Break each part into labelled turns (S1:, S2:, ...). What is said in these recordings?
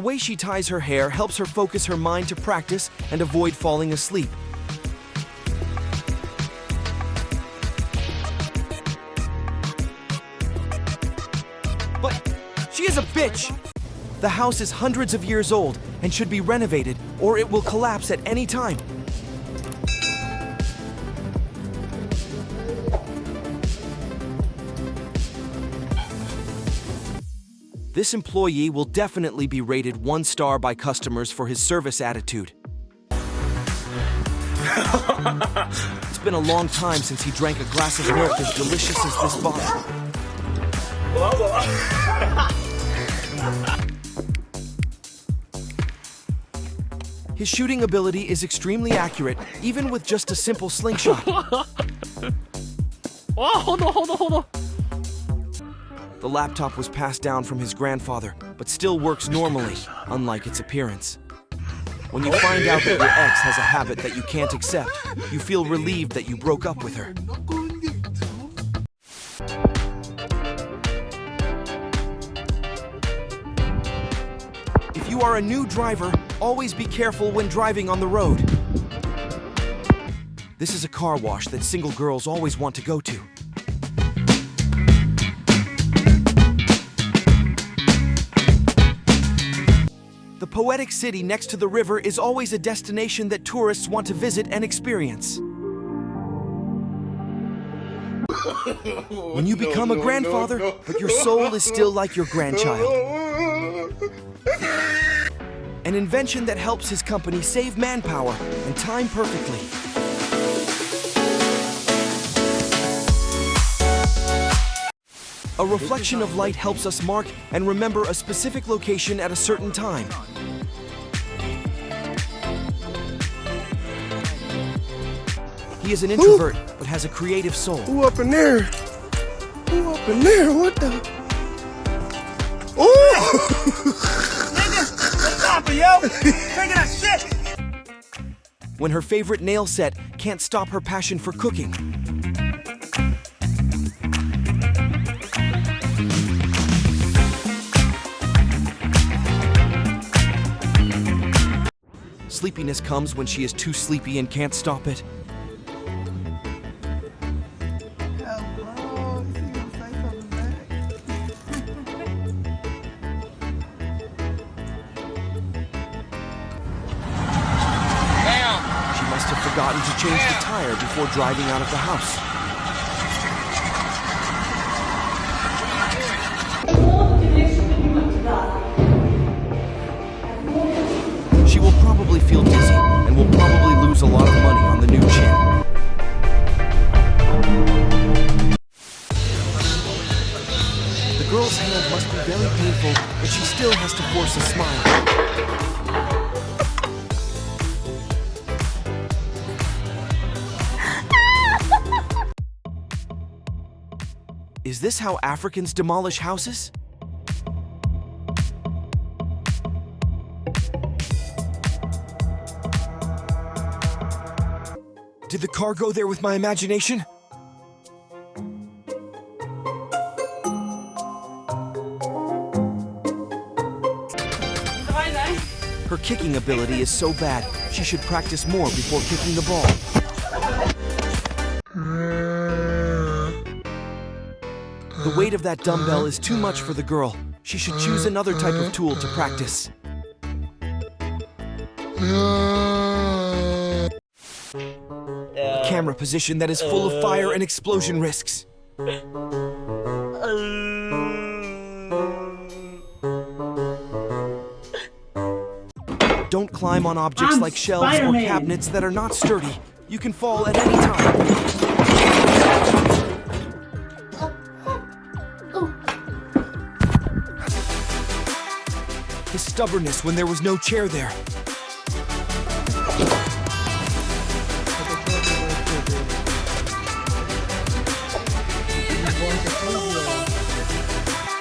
S1: The way she ties her hair helps her focus her mind to practice and avoid falling asleep. But she is a bitch! The house is hundreds of years old and should be renovated, or it will collapse at any time. This employee will definitely be rated 1 star by customers for his service attitude. It's been a long time since he drank a glass of milk as delicious as this bottle. His shooting ability is extremely accurate, even with just a simple slingshot.
S2: Oh, hold on.
S1: The laptop was passed down from his grandfather, but still works normally, unlike its appearance. When you find out that your ex has a habit that you can't accept, you feel relieved that you broke up with her. If you are a new driver, always be careful when driving on the road. This is a car wash that single girls always want to go to. The poetic city next to the river is always a destination that tourists want to visit and experience. When you become a grandfather, but your soul is still like your grandchild. An invention that helps his company save manpower and time perfectly. A reflection of light helps us mark and remember a specific location at a certain time. He is an introvert, but has a creative soul.
S3: Who up in there? Who up in there? What the? Ooh!
S4: What's up, yo? Taking a shit!
S1: When her favorite nail set can't stop her passion for cooking. Sleepiness comes when she is too sleepy and can't stop it. She must have forgotten to change the tire before driving out of the house. She will probably feel dizzy and will probably lose a lot of money on the new chin. The girl's hand must be very painful, but she still has to force a smile. Is this how Africans demolish houses? Did the car go there with my imagination? Her kicking ability is so bad, she should practice more before kicking the ball. The weight of that dumbbell is too much for the girl. She should choose another type of tool to practice. A camera position that is full of fire and explosion risks. Don't climb on objects like shelves or cabinets that are not sturdy. You can fall at any time. His stubbornness when there was no chair there.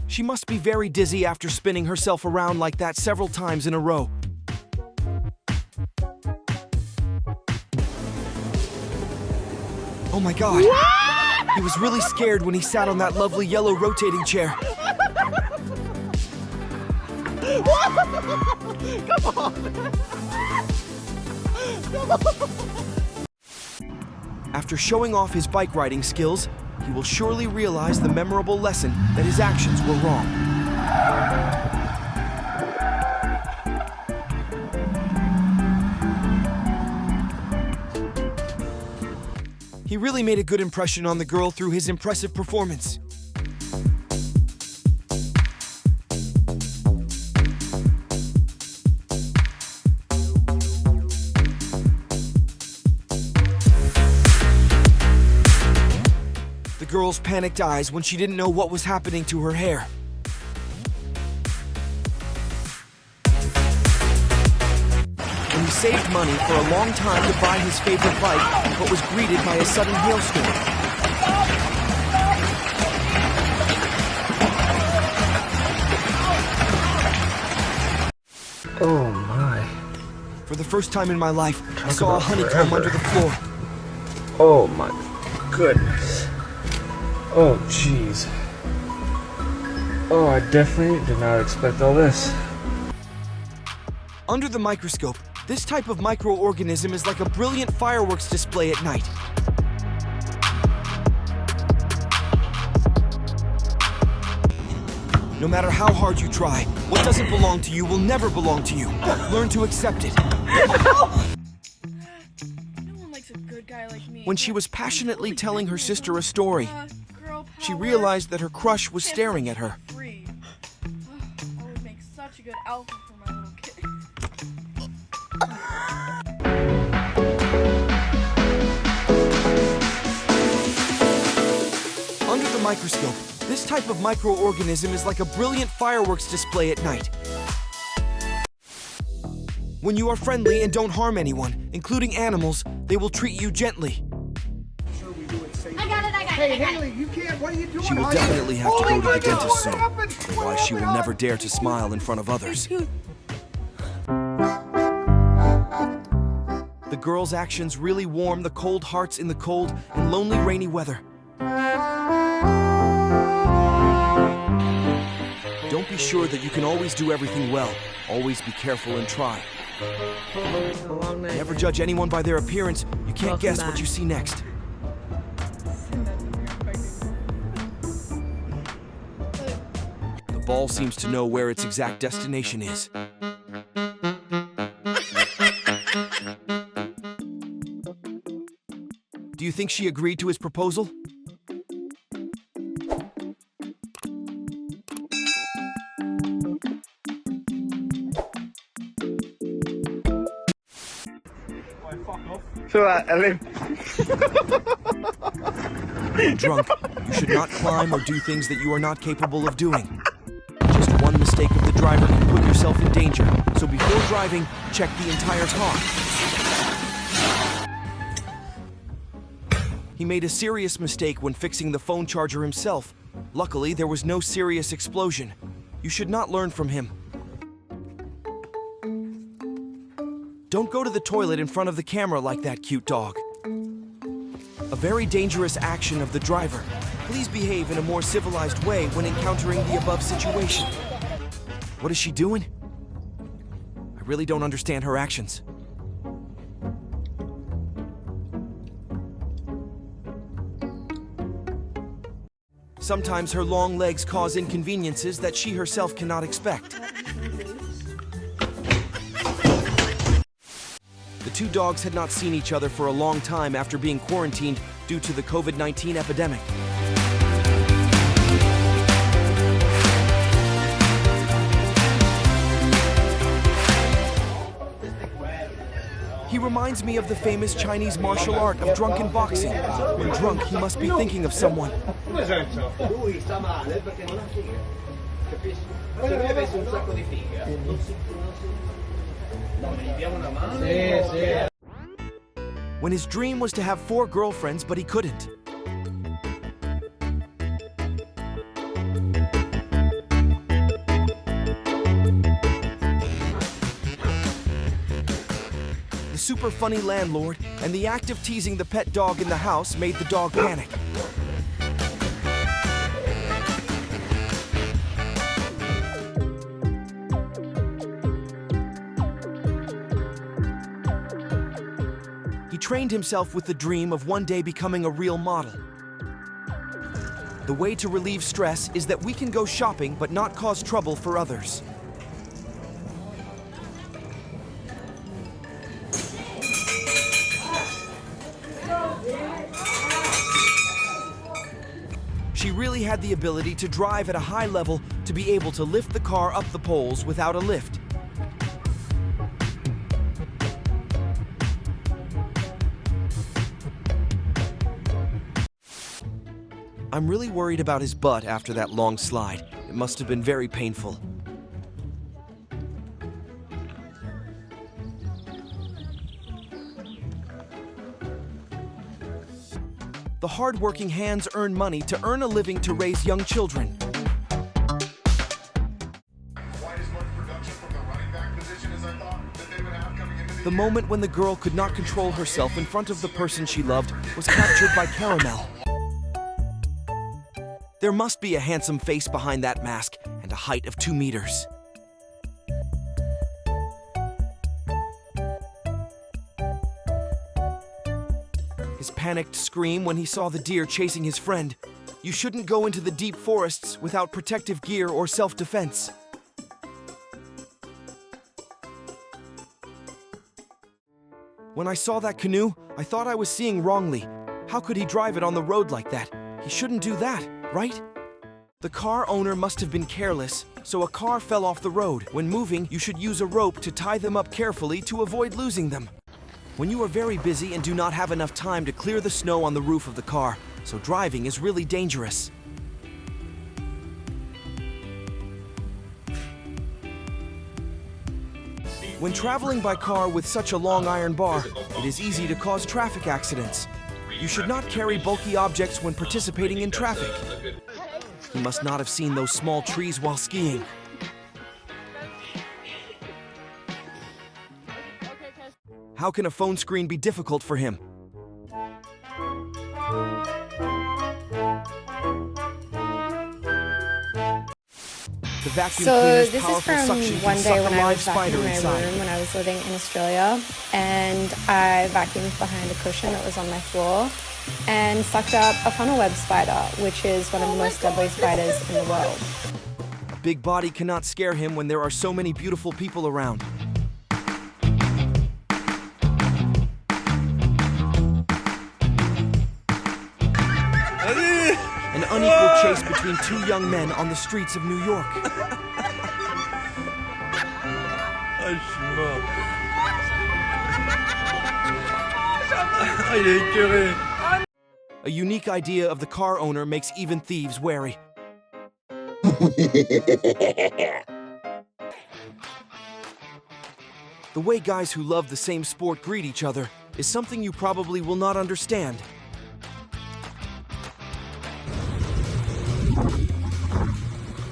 S1: She must be very dizzy after spinning herself around like that several times in a row. Oh my God! He was really scared when he sat on that lovely yellow rotating chair. After showing off his bike riding skills, he will surely realize the memorable lesson that his actions were wrong. He really made a good impression on the girl through his impressive performance. The girl's panicked eyes when she didn't know what was happening to her hair. When he saved money for a long time to buy his favorite bike, but was greeted by a sudden hailstorm.
S3: Oh my.
S1: For the first time in my life, I saw a honeycomb under the floor.
S3: Oh my goodness. Oh jeez. Oh, I definitely did not expect all this.
S1: Under the microscope, this type of microorganism is like a brilliant fireworks display at night. No matter how hard you try, what doesn't belong to you will never belong to you. Learn to accept it.
S2: No one likes a good guy like me.
S1: When she was passionately telling her sister a story,
S2: Girl
S1: she
S2: power.
S1: realized that her crush was staring at her.
S2: Free. I would make such a good outfit for my little kid.
S1: Under the microscope, this type of microorganism is like a brilliant fireworks display at night. When you are friendly and don't harm anyone, including animals, they will treat you gently.
S4: Hey, Haley, you can't. What are you doing?
S1: She will definitely have to go to the dentist soon. Otherwise, she will never dare to smile in front of others. The girl's actions really warm the cold hearts in the cold and lonely rainy weather. Don't be sure that you can always do everything well. Always be careful and try. Never judge anyone by their appearance. You can't guess what you see next. The ball seems to know where its exact destination is. Do you think she agreed to his proposal? Drunk, you should not climb or do things that you are not capable of doing. Just one mistake of the driver can put yourself in danger, so before driving, check the entire car. He made a serious mistake when fixing the phone charger himself. Luckily, there was no serious explosion. You should not learn from him. Don't go to the toilet in front of the camera like that cute dog. A very dangerous action of the driver. Please behave in a more civilized way when encountering the above situation. What is she doing? I really don't understand her actions. Sometimes her long legs cause inconveniences that she herself cannot expect. The two dogs had not seen each other for a long time after being quarantined due to the COVID-19 epidemic. He reminds me of the famous Chinese martial art of drunken boxing. When drunk, he must be thinking of someone.
S5: Lui sta male perché non ha figa, capisci? Se lui avesse un sacco di figa, no, gli diamo una mano. Sì.
S1: When his dream was to have 4 girlfriends, but he couldn't. The super funny landlord and the act of teasing the pet dog in the house made the dog panic. trained himself with the dream of one day becoming a real model. The way to relieve stress is that we can go shopping but not cause trouble for others. She really had the ability to drive at a high level to be able to lift the car up the poles without a lift. I'm really worried about his butt after that long slide. It must have been very painful. The hard-working hands earn money to earn a living to raise young children. The moment when the girl could not control herself in front of the person she loved was captured by Caramel. There must be a handsome face behind that mask and a height of 2 meters. His panicked scream when he saw the deer chasing his friend. You shouldn't go into the deep forests without protective gear or self-defense. When I saw that canoe, I thought I was seeing wrongly. How could he drive it on the road like that? He shouldn't do that, right? The car owner must have been careless, so a car fell off the road. When moving, you should use a rope to tie them up carefully to avoid losing them. When you are very busy and do not have enough time to clear the snow on the roof of the car, so driving is really dangerous. When traveling by car with such a long iron bar, it is easy to cause traffic accidents. You should not carry bulky objects when participating in traffic. He must not have seen those small trees while skiing. How can a phone screen be difficult for him? The vacuum
S6: So
S1: cleaner's
S6: this is
S1: powerful
S6: from
S1: suction can
S6: one day
S1: suck
S6: when
S1: a
S6: I
S1: live
S6: was back
S1: spider
S6: in my
S1: inside.
S6: room when I was living in Australia, and I vacuumed behind a cushion that was on my floor and sucked up a funnel web spider, which is one of the most deadly spiders in the world.
S1: A big body cannot scare him when there are so many beautiful people around. An unequal chase between 2 young men on the streets of New York. A unique idea of the car owner makes even thieves wary. The way guys who love the same sport greet each other is something you probably will not understand.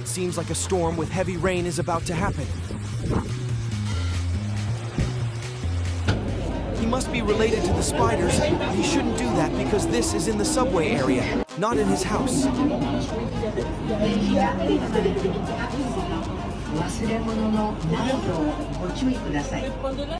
S1: It seems like a storm with heavy rain is about to happen. He must be related to the spiders, but he shouldn't do that because this is in the subway area, not in his house.